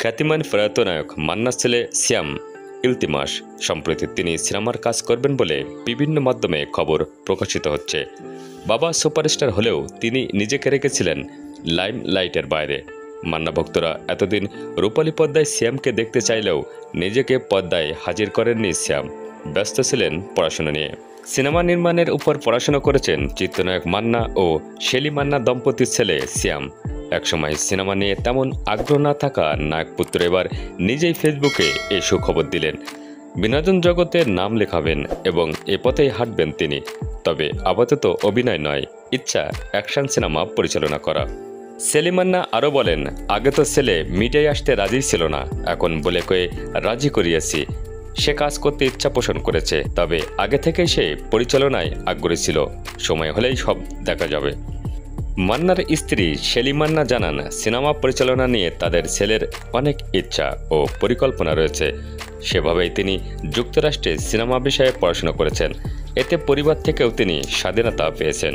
খ্যাতিমান প্রয়াত নায়ক মান্নার ছেলে শ্যাম ইলতিমাস সম্প্রতি তিনি সিনেমার কাজ করবেন বলে বিভিন্ন মাধ্যমে খবর প্রকাশিত হচ্ছে। বাবা সুপারস্টার হলেও তিনি নিজেকে রেখেছিলেন লাইমলাইটের বাইরে। মান্না ভক্তরা এতদিন রূপালী পর্দায় শ্যামকে দেখতে চাইলেও নিজেকে পর্দায় হাজির করেননি শ্যাম। ব্যস্ত ছিলেন পড়াশোনা নিয়ে। সিনেমা নির্মাণের উপর পড়াশোনা করেছেন চিত্রনায়ক মান্না ও শেলি মান্না দম্পতির ছেলে শ্যাম। একসময় সিনেমা নিয়ে তেমন আগ্রহ না থাকা নায়কপুত্র এবার নিজেই ফেসবুকে এই সুখবর দিলেন। বিনোদন জগতে নাম লেখাবেন এবং এ পথেই হাঁটবেন তিনি। তবে আপাতত অভিনয় নয়, ইচ্ছা অ্যাকশন সিনেমা পরিচালনা করা। শেলি মান্না আরও বলেন, আগে তো ছেলে মিডিয়ায় আসতে রাজি ছিল না, এখন বলে কয়ে রাজি করিয়েছি। সে কাজ করতে ইচ্ছা পোষণ করেছে, তবে আগে থেকেই সে পরিচালনায় আগ্রহী ছিল। সময় হলেই সব দেখা যাবে। মান্নার স্ত্রী শেলি মান্না জানান, সিনেমা পরিচালনা নিয়ে তাদের ছেলের অনেক ইচ্ছা ও পরিকল্পনা রয়েছে। সেভাবেই তিনি যুক্তরাষ্ট্রে সিনেমা বিষয়ে পড়াশোনা করেছেন। এতে পরিবার থেকেও তিনি স্বাধীনতা পেয়েছেন।